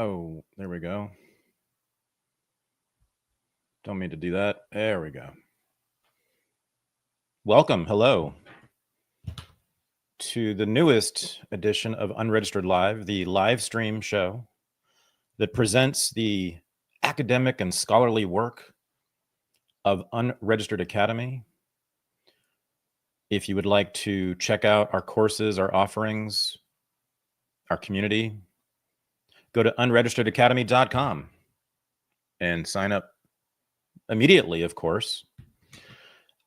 Oh, there we go. Don't mean to do that. There we go. Welcome, hello, to the newest edition of Unregistered Live, the live stream show that presents the academic and scholarly work of Unregistered Academy. If you would like to check out our courses, our offerings, our community, go to unregisteredacademy.com and sign up immediately, of course.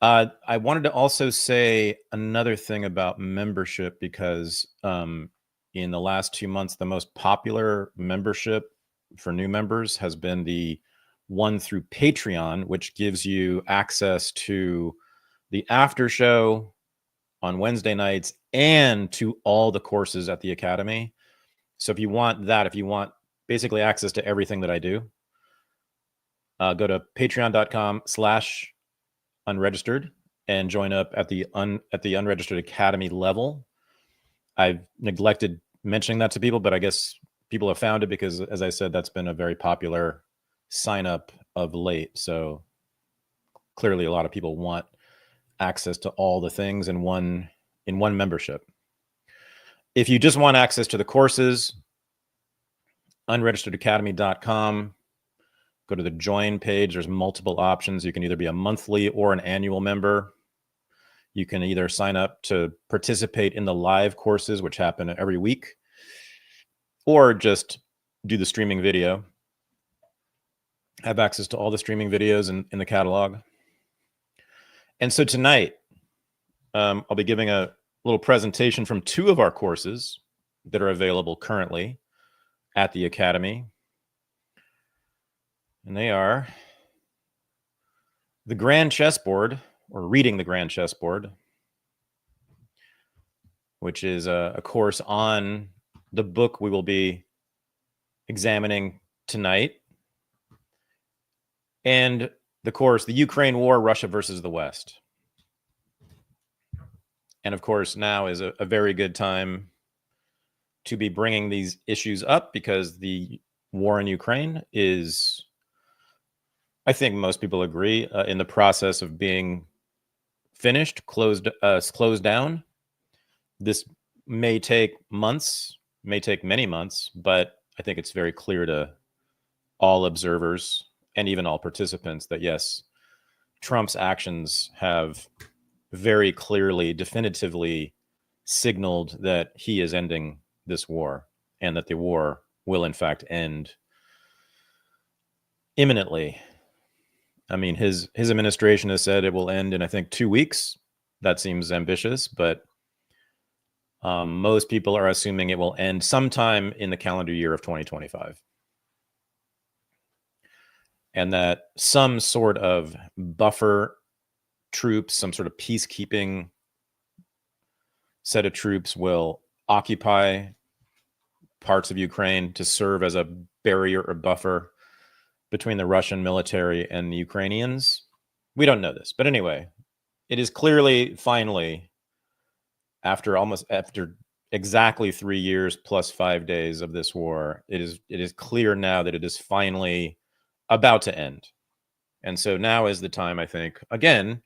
I wanted to also say another thing about membership because in the last 2 months, the most popular membership for new members has been the one through Patreon, which gives you access to the after show on Wednesday nights and to all the courses at the Academy. So if you want that, if you want basically access to everything that I do, go to patreon.com/unregistered and join up at the Unregistered Academy level. I've neglected mentioning that to people, but I guess people have found it because, as I said, that's been a very popular sign up of late. So clearly a lot of people want access to all the things in one membership. If you just want access to the courses, unregisteredacademy.com, go to the join page. There's multiple options. You can either be a monthly or an annual member. You can either sign up to participate in the live courses, which happen every week, or just do the streaming video. Have access to all the streaming videos in the catalog. And so tonight, I'll be giving a little presentation from two of our courses that are available currently at the Academy. And they are the Grand Chessboard, or Reading the Grand Chessboard, which is a course on the book we will be examining tonight, and the course, The Ukraine War, Russia versus the West. And of course, now is a very good time to be bringing these issues up because the war in Ukraine is, I think most people agree, in the process of being finished, closed down. This may take months, may take many months, but I think it's very clear to all observers and even all participants that yes, Trump's actions have very clearly, definitively signaled that he is ending this war and that the war will in fact end imminently. I mean, his administration has said it will end in, I think, 2 weeks. That seems ambitious, but most people are assuming it will end sometime in the calendar year of 2025. And that some sort of buffer troops, some sort of peacekeeping set of troops will occupy parts of Ukraine to serve as a barrier or buffer between the Russian military and the Ukrainians. We don't know this, but anyway, it is clearly, finally, after exactly 3 years plus 5 days of this war, it is clear now that it is finally about to end. And so now is the time, I think, again,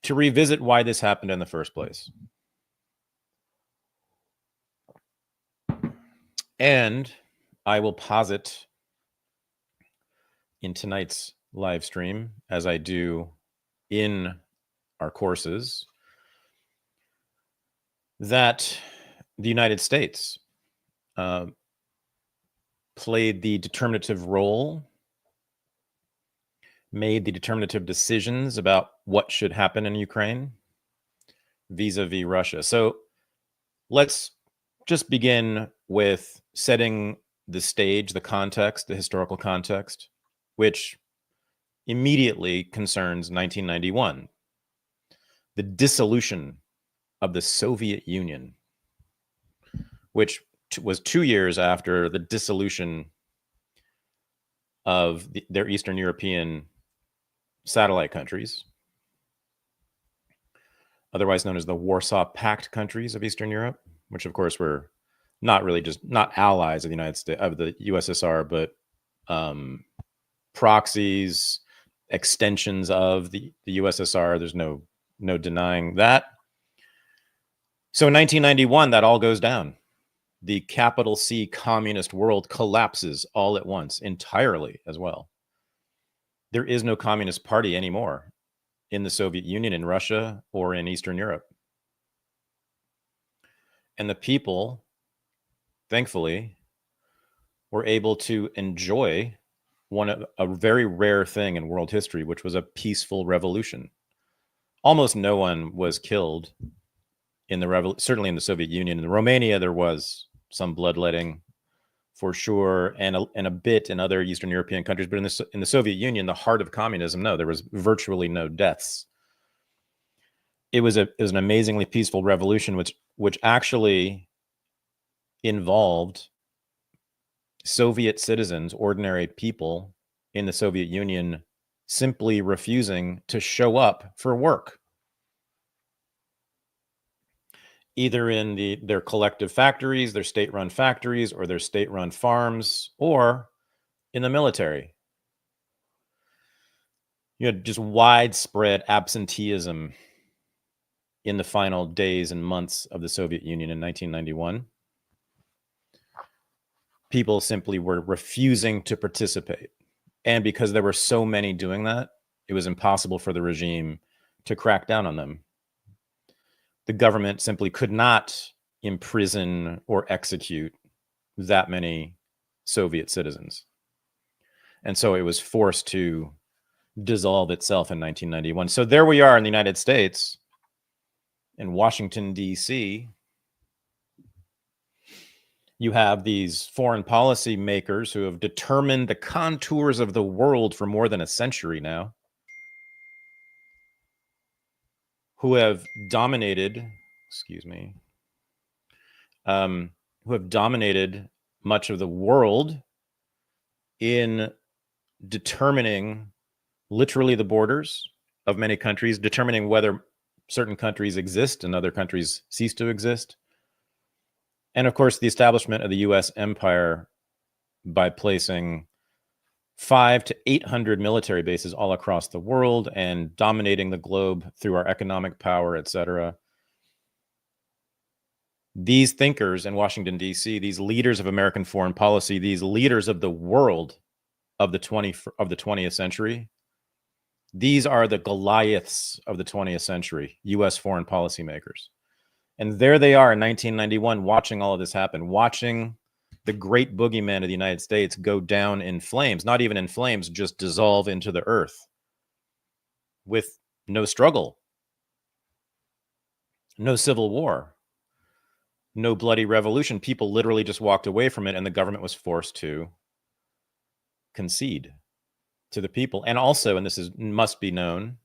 to revisit why this happened in the first place. And I will posit in tonight's live stream, as I do in our courses, that the United States played the determinative role, made the determinative decisions about what should happen in Ukraine vis-a-vis Russia. So let's just begin with setting the stage, the context, the historical context, which immediately concerns 1991, the dissolution of the Soviet Union, which was 2 years after the dissolution of their Eastern European satellite countries, otherwise known as the Warsaw Pact countries of Eastern Europe, which of course were not really just not allies of the United States, of the USSR, but proxies, extensions of the USSR. There's no denying that. So in 1991, that all goes down. The capital C communist world collapses all at once, entirely as well. There is no communist party anymore in the Soviet Union, in Russia, or in Eastern Europe. And the people, thankfully, were able to enjoy a very rare thing in world history, which was a peaceful revolution. Almost no one was killed in the certainly in the Soviet Union. In Romania, there was some bloodletting for sure, and a bit in other Eastern European countries. But in the Soviet Union, the heart of communism, no, there was virtually no deaths. It was an amazingly peaceful revolution, which actually involved Soviet citizens, ordinary people in the Soviet Union, simply refusing to show up for work, either in their collective factories, their state-run factories, or their state-run farms, or in the military. You had just widespread absenteeism in the final days and months of the Soviet Union in 1991. People simply were refusing to participate. And because there were so many doing that, it was impossible for the regime to crack down on them. The government simply could not imprison or execute that many Soviet citizens. And so it was forced to dissolve itself in 1991. So there we are in the United States, in Washington, D.C. You have these foreign policy makers who have determined the contours of the world for more than a century now, who have dominated, who have dominated much of the world in determining literally the borders of many countries, determining whether certain countries exist and other countries cease to exist. And of course, the establishment of the US empire by placing 500 to 800 military bases all across the world and dominating the globe through our economic power, etc. These thinkers in Washington, D.C., these leaders of American foreign policy, these leaders of the world of the 20th century, these are the Goliaths of the 20th century, U.S. foreign policy makers. And there they are in 1991, watching all of this happen, watching the great boogeyman of the United States go down in flames, not even in flames, just dissolve into the earth with no struggle, no civil war, no bloody revolution. People literally just walked away from it, and the government was forced to concede to the people. And also, and this must be known,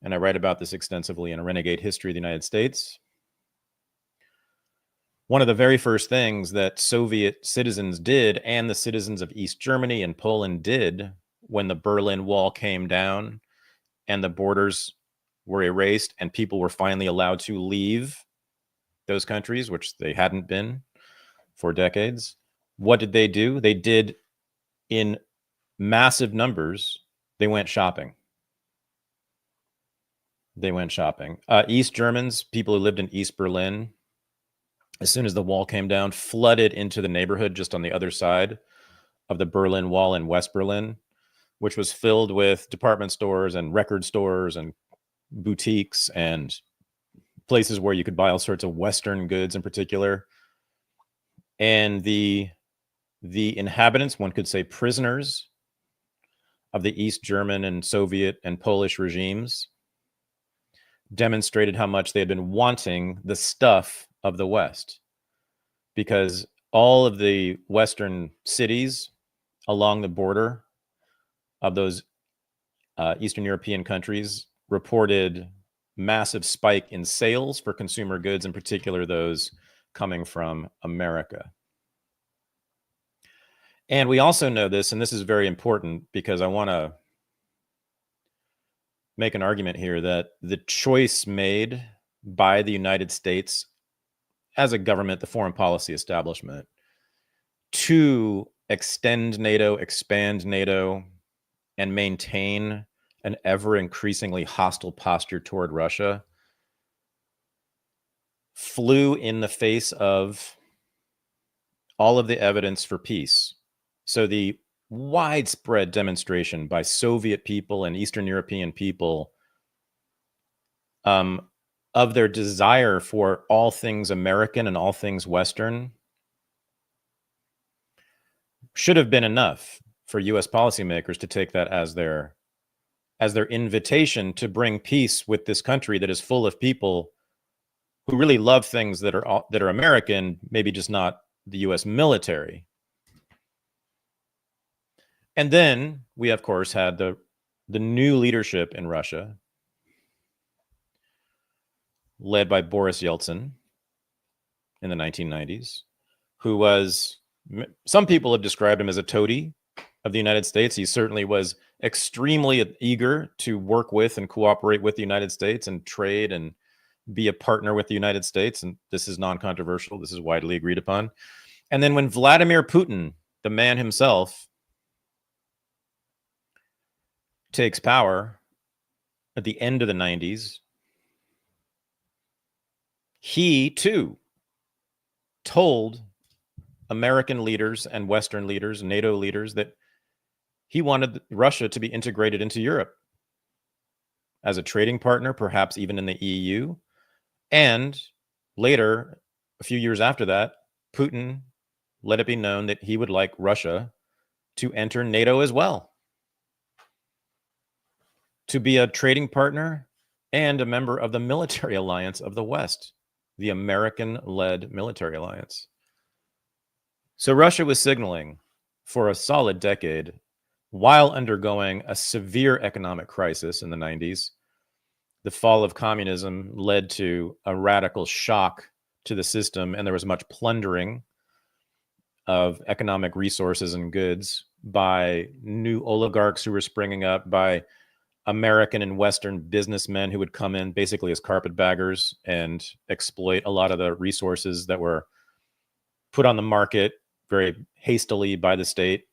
and I write about this extensively in A Renegade History of the United States, one of the very first things that Soviet citizens did, and the citizens of East Germany and Poland did, when the Berlin Wall came down and the borders were erased and people were finally allowed to leave those countries, which they hadn't been for decades, what did they do? They did, in massive numbers, they went shopping. They went shopping. East Germans, people who lived in East Berlin, as soon as the wall came down, flooded into the neighborhood just on the other side of the Berlin Wall in West Berlin, which was filled with department stores and record stores and boutiques and places where you could buy all sorts of Western goods in particular. And the inhabitants, one could say prisoners of the East German and Soviet and Polish regimes, demonstrated how much they had been wanting the stuff of the West, because all of the Western cities along the border of those Eastern European countries reported massive spike in sales for consumer goods, in particular those coming from America. And we also know this, and this is very important because I want to make an argument here that the choice made by the United States as a government, the foreign policy establishment, to extend NATO, expand NATO, and maintain an ever increasingly hostile posture toward Russia flew in the face of all of the evidence for peace. So the widespread demonstration by Soviet people and Eastern European people of their desire for all things American and all things Western should have been enough for U.S. policymakers to take that as their invitation to bring peace with this country that is full of people who really love things that are American, maybe just not the U.S. military. And then we, of course, had the new leadership in Russia, led by Boris Yeltsin in the 1990s, who was, some people have described him as a toady of the United States. He certainly was extremely eager to work with and cooperate with the United States and trade and be a partner with the United States. And this is non-controversial. This is widely agreed upon. And then when Vladimir Putin, the man himself, takes power at the end of the 90s, he too told American leaders and Western leaders, NATO leaders, that he wanted Russia to be integrated into Europe as a trading partner, perhaps even in the EU. And later, a few years after that, Putin let it be known that he would like Russia to enter NATO as well, to be a trading partner and a member of the military alliance of the West, the American-led military alliance. So Russia was signaling for a solid decade, while undergoing a severe economic crisis in the 90s. The fall of communism led to a radical shock to the system, and there was much plundering of economic resources and goods by new oligarchs who were springing up, by American and Western businessmen who would come in basically as carpetbaggers and exploit a lot of the resources that were put on the market very hastily by the state.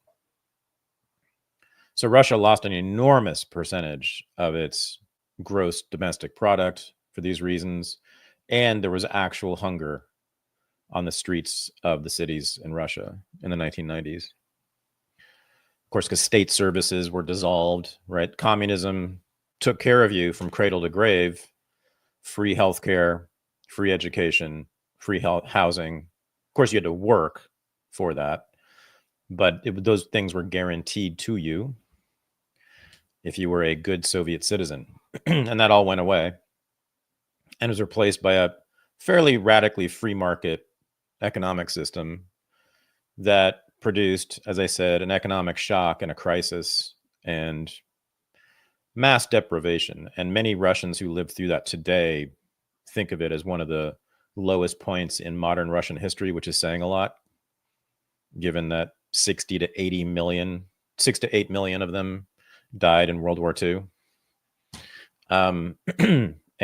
So Russia lost an enormous percentage of its gross domestic product for these reasons, and there was actual hunger on the streets of the cities in Russia in the 1990s. Of course, because state services were dissolved, right? Communism took care of you from cradle to grave, free healthcare, free education, free housing. Of course, you had to work for that, but those things were guaranteed to you if you were a good Soviet citizen. And that all went away and was replaced by a fairly radically free market economic system that produced, as I said, an economic shock and a crisis and mass deprivation. And many Russians who live through that today think of it as one of the lowest points in modern Russian history, which is saying a lot, given that 6 to 8 million of them died in World War II.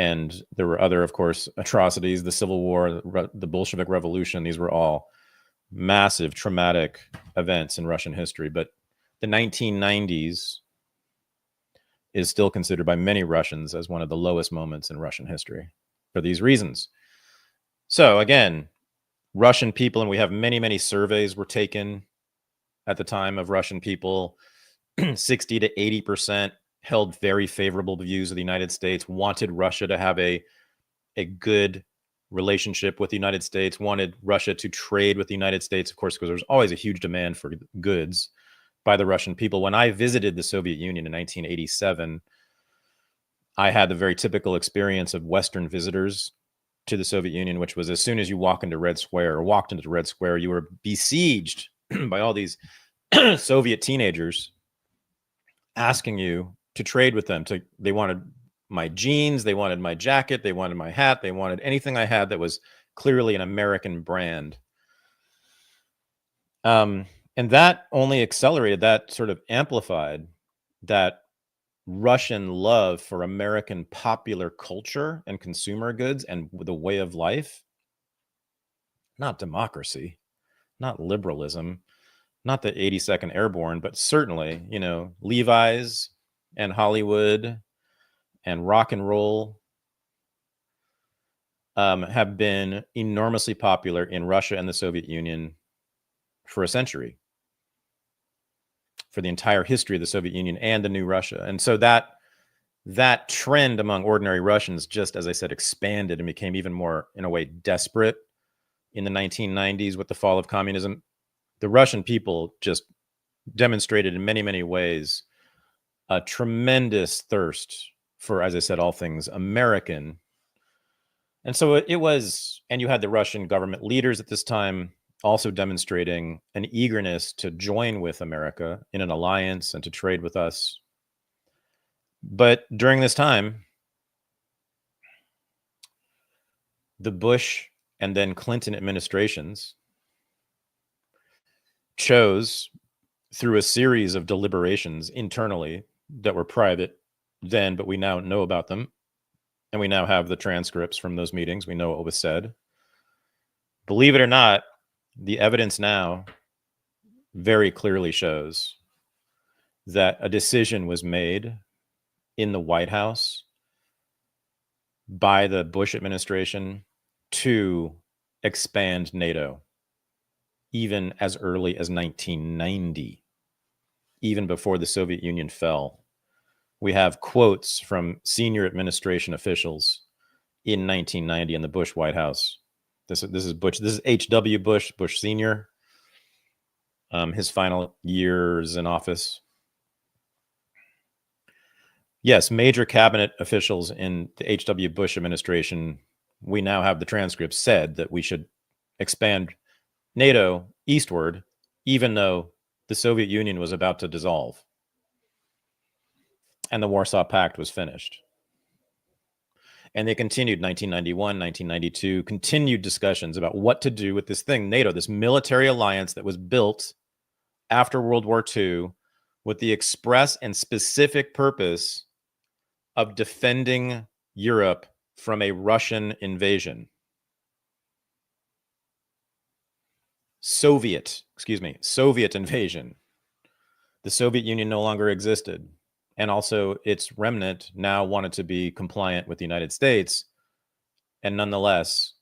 And there were other, of course, atrocities, the Civil War, the Bolshevik Revolution. These were all massive traumatic events in Russian history. But the 1990s is still considered by many Russians as one of the lowest moments in Russian history for these reasons. So again, Russian people, and we have many, many surveys were taken at the time of Russian people, 60 to 80% held very favorable views of the United States, wanted Russia to have a good relationship with the United States, wanted Russia to trade with the United States, of course, because there was always a huge demand for goods by the Russian people. When I visited the Soviet Union in 1987, I had the very typical experience of Western visitors to the Soviet Union, which was as soon as you walked into Red Square, you were besieged by all these Soviet teenagers asking you to trade with them. They wanted my jeans, they wanted my jacket, they wanted my hat, they wanted anything I had that was clearly an American brand. And that only accelerated, that sort of amplified that Russian love for American popular culture and consumer goods and the way of life not democracy, not liberalism, not the 82nd Airborne, but certainly, Levi's and Hollywood and rock and roll have been enormously popular in Russia and the Soviet Union for a century, for the entire history of the Soviet Union and the new Russia. And so that trend among ordinary Russians, just as I said, expanded and became even more, in a way, desperate in the 1990s with the fall of communism. The Russian people just demonstrated in many, many ways a tremendous thirst for, as I said, all things American. And so it was, and you had the Russian government leaders at this time also demonstrating an eagerness to join with America in an alliance and to trade with us. But during this time, the Bush and then Clinton administrations chose, through a series of deliberations internally that were private then, but we now know about them, and we now have the transcripts from those meetings. We know what was said. Believe it or not, the evidence now very clearly shows that a decision was made in the White House by the Bush administration to expand NATO, even as early as 1990, even before the Soviet Union fell. We have quotes from senior administration officials in 1990 in the Bush White House. This is Bush. This is H.W. Bush, Bush Sr., his final years in office. Yes, major cabinet officials in the H.W. Bush administration, we now have the transcripts, said that we should expand NATO eastward, even though the Soviet Union was about to dissolve and the Warsaw Pact was finished. And they continued 1991, 1992, continued discussions about what to do with this thing, NATO, this military alliance that was built after World War II with the express and specific purpose of defending Europe from a Russian invasion. Soviet invasion. The Soviet Union no longer existed. And also its remnant now wanted to be compliant with the United States. And nonetheless,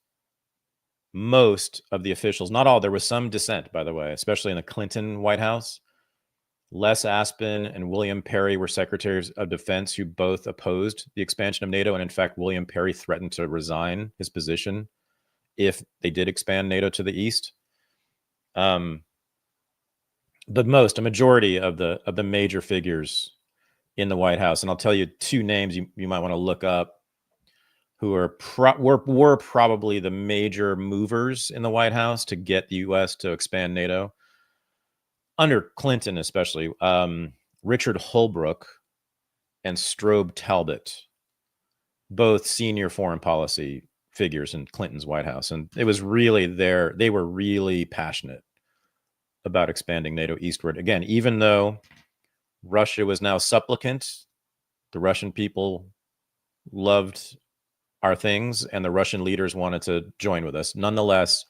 most of the officials, not all, there was some dissent, by the way, especially in the Clinton White House. Les Aspin and William Perry were secretaries of defense who both opposed the expansion of NATO. And in fact, William Perry threatened to resign his position if they did expand NATO to the east. But a majority of the major figures in the White House, and I'll tell you two names you might want to look up, who were probably the major movers in the White House to get the U.S. to expand NATO under Clinton, especially. Richard Holbrooke and Strobe Talbot, both senior foreign policy figures in Clinton's White House, and it was really they were really passionate about expanding NATO eastward. Again, even though Russia was now supplicant, the Russian people loved our things and the Russian leaders wanted to join with us. Nonetheless,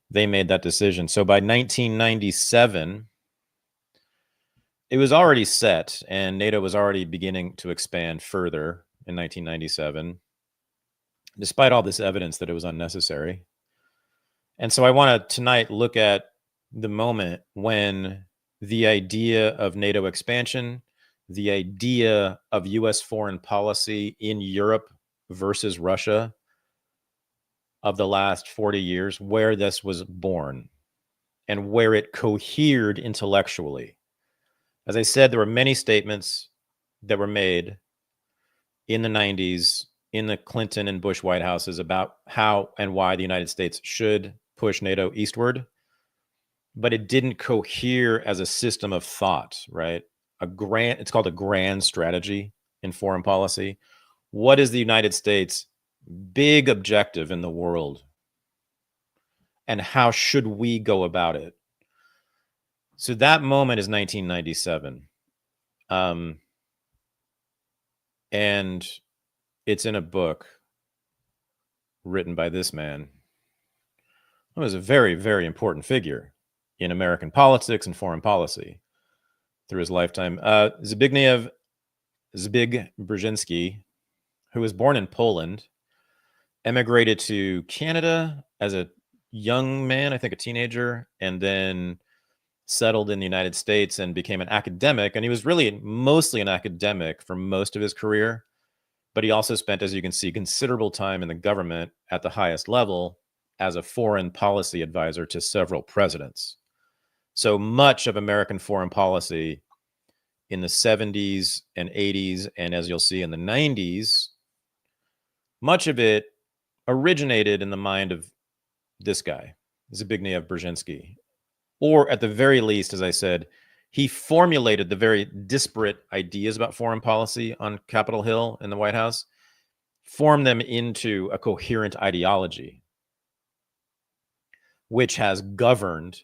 they made that decision. So by 1997, it was already set and NATO was already beginning to expand further in 1997, despite all this evidence that it was unnecessary. And so I want to tonight look at the moment when the idea of NATO expansion, the idea of U.S. foreign policy in Europe versus Russia of the last 40 years, where this was born and where it cohered intellectually. As I said, there were many statements that were made in the 90s in the Clinton and Bush White Houses about how and why the United States should push NATO eastward. But it didn't cohere as a system of thought, right? It's called a grand strategy in foreign policy. What is the United States' big objective in the world? And how should we go about it? So that moment is 1997. And it's in a book written by this man. was a very, very important figure in American politics and foreign policy through his lifetime. Zbigniew Brzezinski, who was born in Poland, emigrated to Canada as a young man, I think a teenager, and then settled in the United States and became an academic. And he was really mostly an academic for most of his career, but he also spent, as you can see, considerable time in the government at the highest level as a foreign policy advisor to several presidents. So much of American foreign policy in the 70s and 80s, and as you'll see in the 90s, much of it originated in the mind of this guy, Zbigniew Brzezinski. Or at the very least, as I said, he formulated the very disparate ideas about foreign policy on Capitol Hill in the White House, formed them into a coherent ideology, which has governed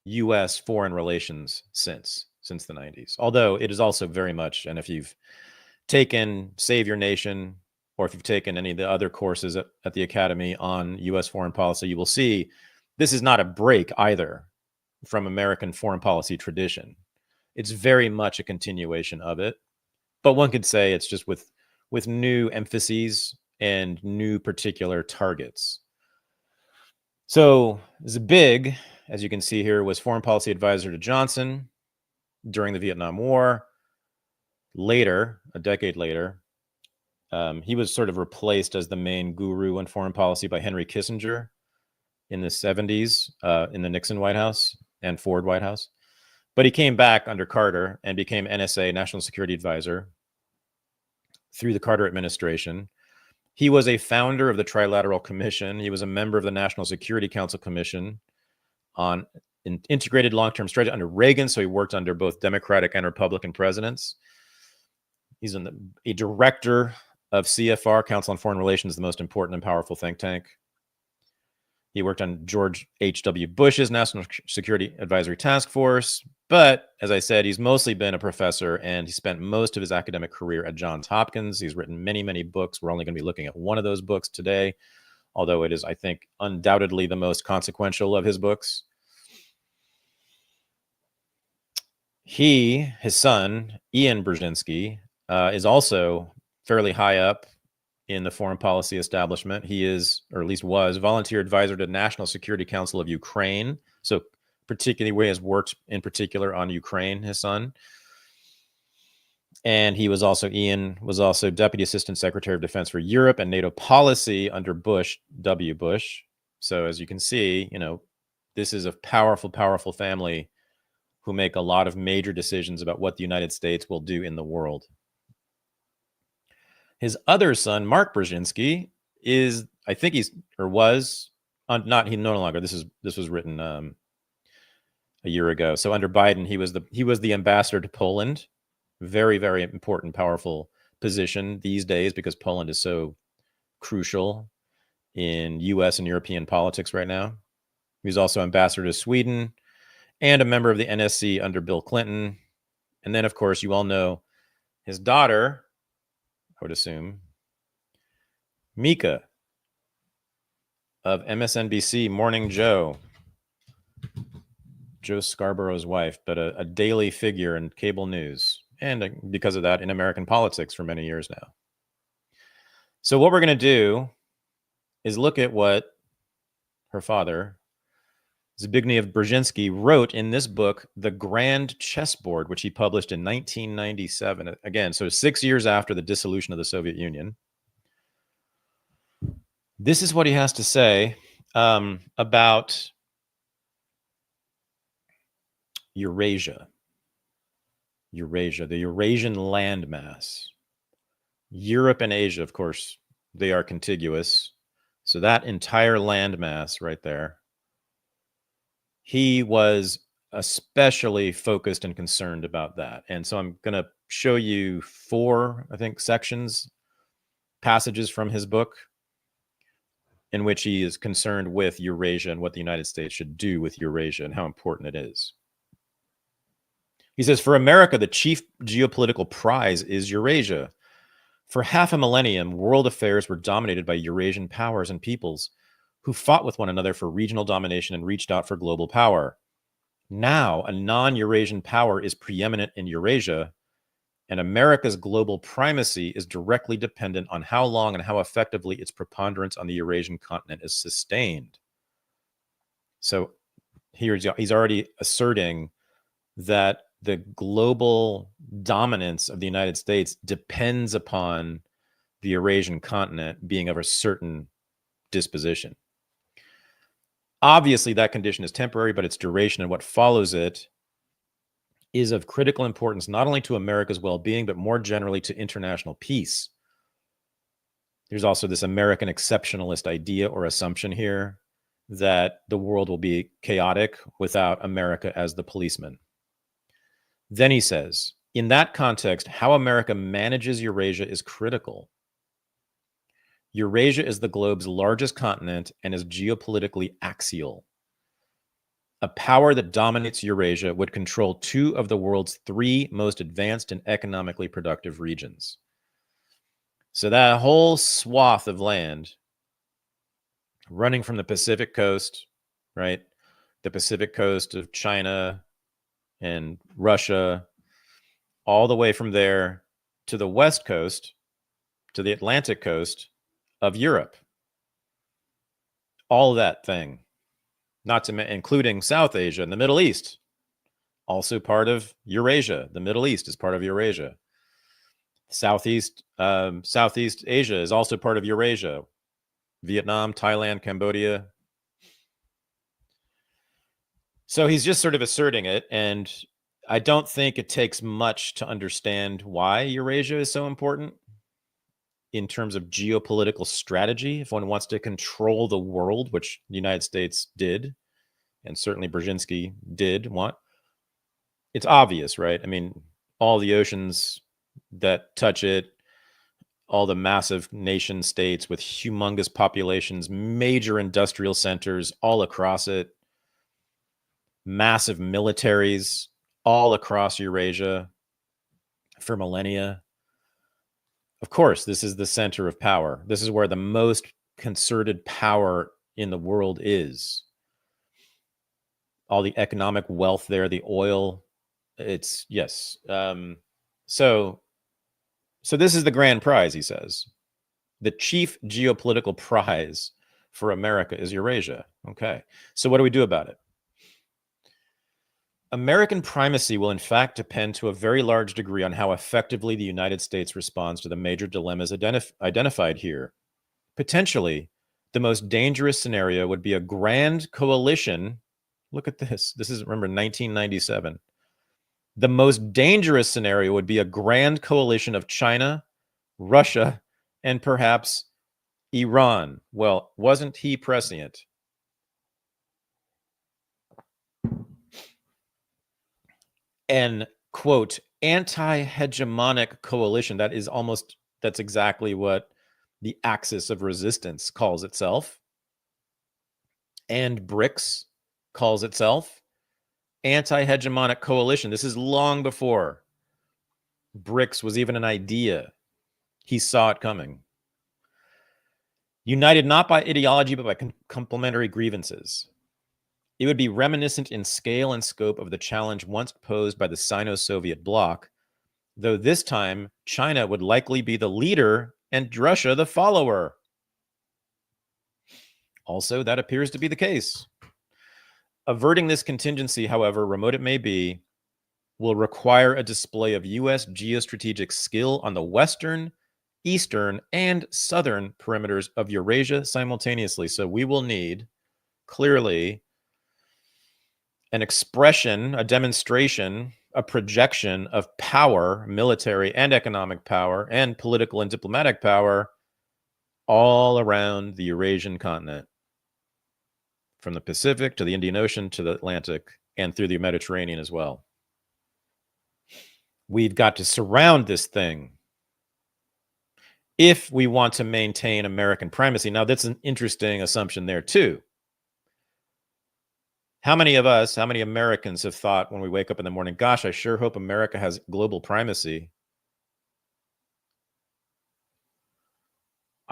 U.S. foreign relations since the 90s. Although it is also very much, and if you've taken Save Your Nation, or if you've taken any of the other courses at the Academy on U.S. foreign policy, you will see this is not a break either from American foreign policy tradition. It's very much a continuation of it, but one could say it's just with new emphases and new particular targets. So Zbig, as you can see here, was foreign policy advisor to Johnson during the Vietnam War. Later, a decade later, he was sort of replaced as the main guru in foreign policy by Henry Kissinger in the 70s in the Nixon White House and Ford White House. But he came back under Carter and became NSA, National Security Advisor, through the Carter administration. He was a founder of the Trilateral Commission. He was a member of the National Security Council Commission on integrated long-term strategy under Reagan, so he worked under both Democratic and Republican presidents. He's a director of CFR, Council on Foreign Relations, the most important and powerful think tank. He worked on George H.W. Bush's National Security Advisory Task Force. But as I said, he's mostly been a professor, and he spent most of his academic career at Johns Hopkins. He's written many, many books. We're only going to be looking at one of those books today, although it is, I think, undoubtedly the most consequential of his books. His son, Ian Brzezinski, is also fairly high up in the foreign policy establishment. He is, or at least was, volunteer advisor to the National Security Council of Ukraine. So particularly where he has worked in particular on Ukraine, his son. And Ian was also Deputy Assistant Secretary of Defense for Europe and NATO policy under W. Bush. So as you can see, this is a powerful, powerful family who make a lot of major decisions about what the United States will do in the world. His other son, Mark Brzezinski, is, I think he no longer. This was written a year ago. So under Biden, he was the ambassador to Poland. Very, very important, powerful position these days because Poland is so crucial in U.S. and European politics right now. He was also ambassador to Sweden and a member of the NSC under Bill Clinton. And then, of course, you all know his daughter, I would assume, Mika of MSNBC Morning Joe Scarborough's wife, but a daily figure in cable news, and because of that in American politics for many years now. So what we're going to do is look at what her father, Zbigniew Brzezinski, wrote in this book, The Grand Chessboard, which he published in 1997. Again, so 6 years after the dissolution of the Soviet Union. This is what he has to say about Eurasia, the Eurasian landmass. Europe and Asia, of course, they are contiguous. So that entire landmass right there, he was especially focused and concerned about that. And so I'm going to show you 4, I think, passages from his book in which he is concerned with Eurasia and what the United States should do with Eurasia and how important it is. He says, for America, the chief geopolitical prize is Eurasia. For half a millennium, world affairs were dominated by Eurasian powers and peoples, who fought with one another for regional domination and reached out for global power. Now, a non-Eurasian power is preeminent in Eurasia, and America's global primacy is directly dependent on how long and how effectively its preponderance on the Eurasian continent is sustained. So here he's already asserting that the global dominance of the United States depends upon the Eurasian continent being of a certain disposition. Obviously, that condition is temporary, but its duration and what follows it is of critical importance, not only to America's well-being, but more generally to international peace. There's also this American exceptionalist idea or assumption here that the world will be chaotic without America as the policeman. Then he says, in that context, how America manages Eurasia is critical. Eurasia is the globe's largest continent and is geopolitically axial. A power that dominates Eurasia would control 2 of the world's 3 most advanced and economically productive regions. So that whole swath of land running from the Pacific coast, right? The Pacific coast of China and Russia, all the way from there to the west coast, to the Atlantic coast of Europe. All that thing, not to including South Asia and the Middle East, also part of Eurasia. The Middle East is part of Eurasia. Southeast Asia is also part of Eurasia. Vietnam, Thailand, Cambodia. So he's just sort of asserting it, and I don't think it takes much to understand why Eurasia is so important in terms of geopolitical strategy. If one wants to control the world, which the United States did, and certainly Brzezinski did want, it's obvious, right? I mean, all the oceans that touch it, all the massive nation states with humongous populations, major industrial centers all across it, massive militaries all across Eurasia for millennia. Of course, this is the center of power. This is where the most concerted power in the world is. All the economic wealth there, the oil, it's, yes. So this is the grand prize, he says. The chief geopolitical prize for America is Eurasia. Okay, so what do we do about it? American primacy will in fact depend to a very large degree on how effectively the United States responds to the major dilemmas identified here. Potentially, the most dangerous scenario would be a grand coalition. Look at this. This is, remember, 1997. The most dangerous scenario would be a grand coalition of China, Russia, and perhaps Iran. Well, wasn't he prescient? An, quote, anti-hegemonic coalition. That's exactly what the axis of resistance calls itself. And BRICS calls itself. Anti-hegemonic coalition. This is long before BRICS was even an idea. He saw it coming. United not by ideology, but by complementary grievances. It would be reminiscent in scale and scope of the challenge once posed by the Sino-Soviet bloc, though this time China would likely be the leader and Russia the follower. Also, that appears to be the case. Averting this contingency, however remote it may be, will require a display of U.S. geostrategic skill on the western, eastern, and southern perimeters of Eurasia simultaneously. So we will need, clearly, an expression, a demonstration, a projection of power, military and economic power, and political and diplomatic power all around the Eurasian continent, from the Pacific to the Indian Ocean to the Atlantic and through the Mediterranean as well. We've got to surround this thing if we want to maintain American primacy. Now, that's an interesting assumption there, too. How many of us, how many Americans have thought when we wake up in the morning, gosh, I sure hope America has global primacy.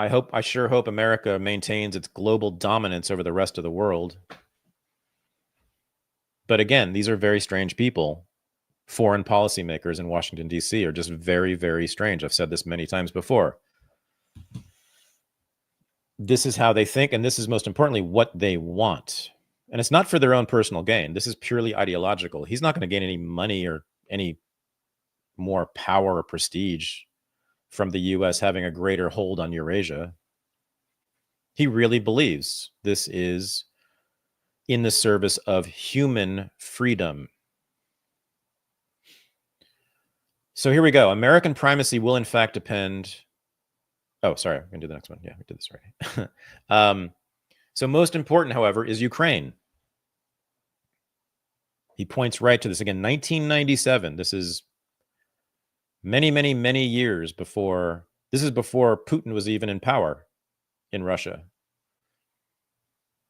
I sure hope America maintains its global dominance over the rest of the world. But again, these are very strange people. Foreign policymakers in Washington, D.C. are just very, very strange. I've said this many times before. This is how they think, and this is most importantly what they want. And it's not for their own personal gain. This is purely ideological. He's not going to gain any money or any more power or prestige from the U.S. having a greater hold on Eurasia. He really believes this is in the service of human freedom. So here we go. American primacy will in fact depend. Oh, sorry. I'm going to do the next one. Yeah, we did this already. So most important, however, is Ukraine. He points right to this again. 1997. This is many, many, many years before. This is before Putin was even in power in Russia.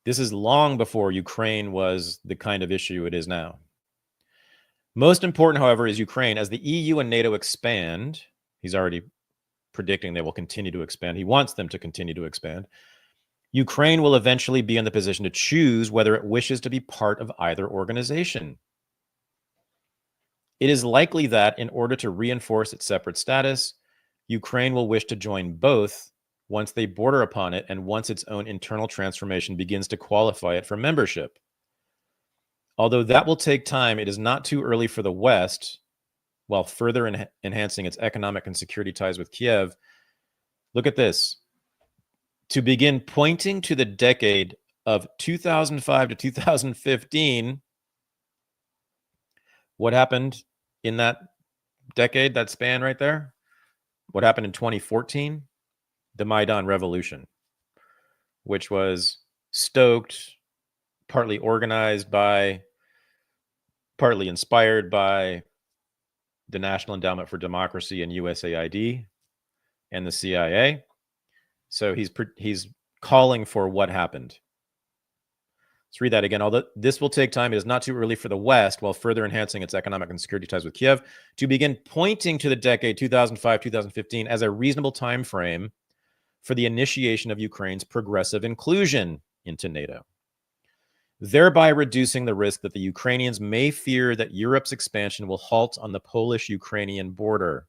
This is long before Ukraine was the kind of issue it is now. Most important, however, is Ukraine. As the EU and NATO expand, he's already predicting they will continue to expand. He wants them to continue to expand. Ukraine will eventually be in the position to choose whether it wishes to be part of either organization. It is likely that in order to reinforce its separate status, Ukraine will wish to join both once they border upon it and once its own internal transformation begins to qualify it for membership. Although that will take time, it is not too early for the West, while further enhancing its economic and security ties with Kiev. Look at this. To begin pointing to the decade of 2005 to 2015, what happened in that decade, that span right there? What happened in 2014? The Maidan Revolution, which was stoked, partly organized by, partly inspired by the National Endowment for Democracy and USAID and the CIA. So he's calling for what happened. Let's read that again. Although this will take time, it is not too early for the West, while further enhancing its economic and security ties with Kiev, to begin pointing to the decade 2005-2015 as a reasonable time frame for the initiation of Ukraine's progressive inclusion into NATO, thereby reducing the risk that the Ukrainians may fear that Europe's expansion will halt on the Polish-Ukrainian border.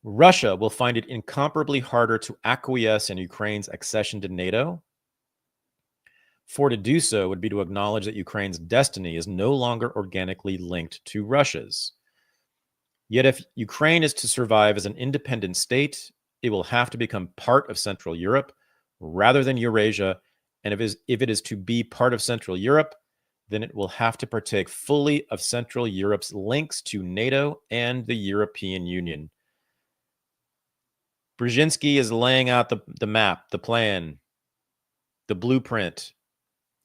Russia will find it incomparably harder to acquiesce in Ukraine's accession to NATO. For to do so would be to acknowledge that Ukraine's destiny is no longer organically linked to Russia's. Yet if Ukraine is to survive as an independent state, it will have to become part of Central Europe rather than Eurasia. And if it is to be part of Central Europe, then it will have to partake fully of Central Europe's links to NATO and the European Union. Brzezinski is laying out the map, the plan, the blueprint.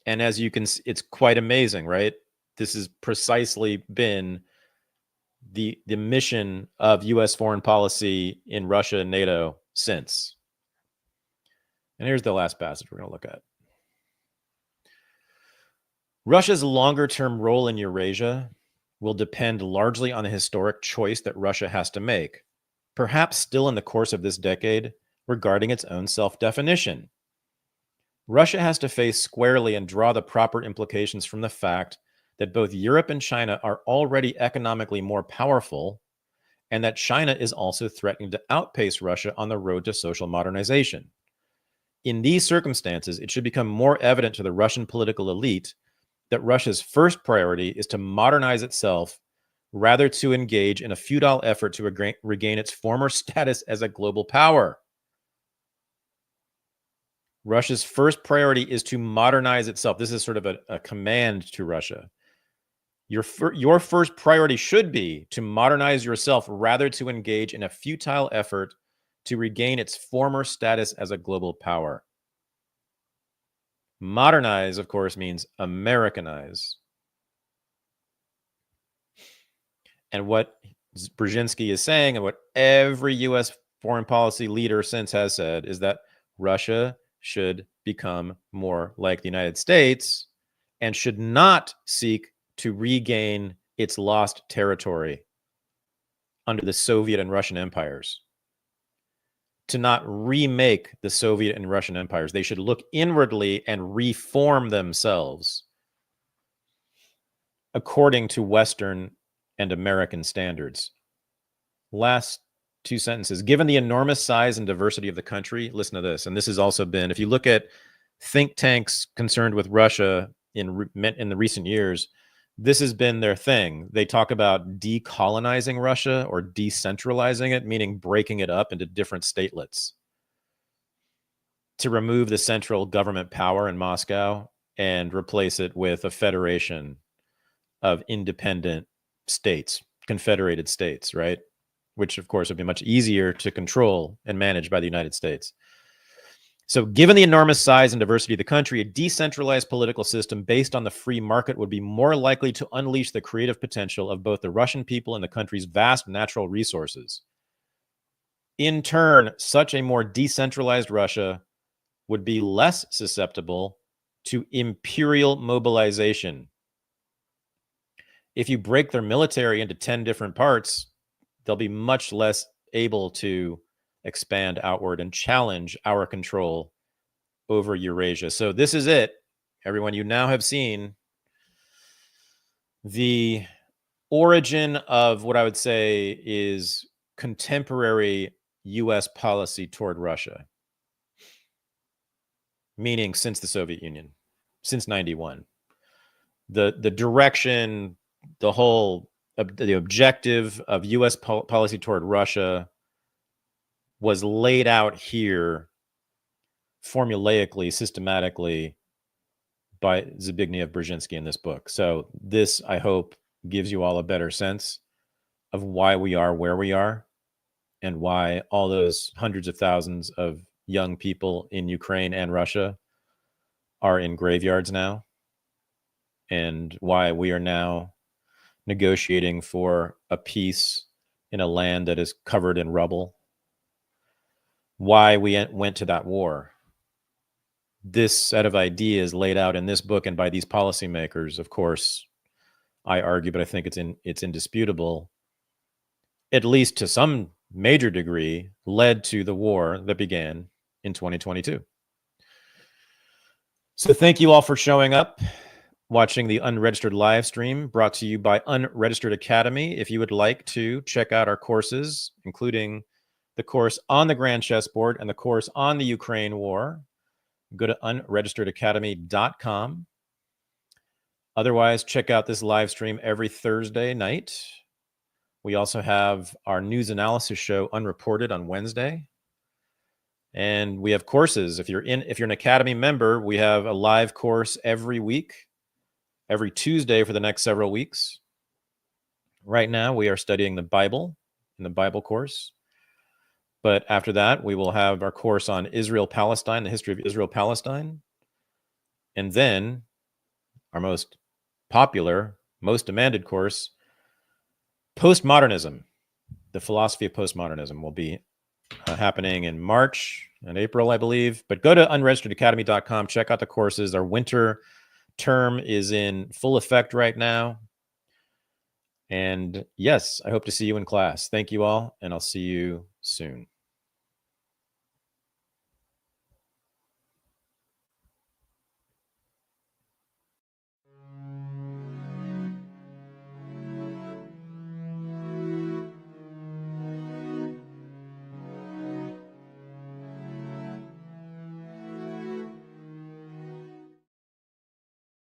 And as you can see, it's quite amazing, right? This has precisely been the mission of U.S. foreign policy in Russia and NATO since. And here's the last passage we're going to look at. Russia's longer-term role in Eurasia will depend largely on the historic choice that Russia has to make, perhaps still in the course of this decade, regarding its own self-definition. Russia has to face squarely and draw the proper implications from the fact that both Europe and China are already economically more powerful, and that China is also threatening to outpace Russia on the road to social modernization. In these circumstances, it should become more evident to the Russian political elite that Russia's first priority is to modernize itself rather to engage in a futile effort to regain its former status as a global power. Russia's first priority is to modernize itself. This is sort of a command to Russia. Your first priority should be to modernize yourself rather to engage in a futile effort to regain its former status as a global power. Modernize, of course, means Americanize. And what Brzezinski is saying, and what every U.S. foreign policy leader since has said, is that Russia should become more like the United States and should not seek to regain its lost territory under the Soviet and Russian empires. to not remake the Soviet and Russian empires. They should look inwardly and reform themselves according to Western and American standards. Last two sentences. Given the enormous size and diversity of the country, listen to this. And this has also been, if you look at think tanks concerned with Russia in the recent years, this has been their thing. They talk about decolonizing Russia or decentralizing it, meaning breaking it up into different statelets to remove the central government power in Moscow and replace it with a federation of independent states, confederated states, right? Which, of course, would be much easier to control and manage by the United States. So given the enormous size and diversity of the country, a decentralized political system based on the free market would be more likely to unleash the creative potential of both the Russian people and the country's vast natural resources. In turn, such a more decentralized Russia would be less susceptible to imperial mobilization. If you break their military into 10 different parts, they'll be much less able to expand outward and challenge our control over Eurasia. So this is it, everyone. You now have seen the origin of what I would say is contemporary U.S. policy toward Russia, meaning since the Soviet Union, since 91. The direction, the objective of U.S. policy toward Russia was laid out here formulaically, systematically by Zbigniew Brzezinski in this book. So this, I hope, gives you all a better sense of why we are where we are and why all those hundreds of thousands of young people in Ukraine and Russia are in graveyards now, and why we are now negotiating for a peace in a land that is covered in rubble, why we went to that war. This set of ideas laid out in this book and by these policymakers, of course, I argue, but I think it's indisputable, at least to some major degree, led to the war that began in 2022. So thank you all for showing up, watching the Unregistered live stream brought to you by Unregistered Academy. If you would like to check out our courses, including the course on the Grand Chessboard and the course on the Ukraine war, go to unregisteredacademy.com. Otherwise, check out this live stream every Thursday night. We also have our news analysis show, Unreported, on Wednesday. And we have courses. If you're an Academy member, we have a live course every week, every Tuesday for the next several weeks. Right now, we are studying the Bible in the Bible course. But after that, we will have our course on Israel-Palestine, the history of Israel-Palestine. And then our most popular, most demanded course, Postmodernism, the philosophy of postmodernism, will be happening in March and April, I believe. But go to unregisteredacademy.com, check out the courses. Our winter term is in full effect right now. And yes, I hope to see you in class. Thank you all, and I'll see you soon.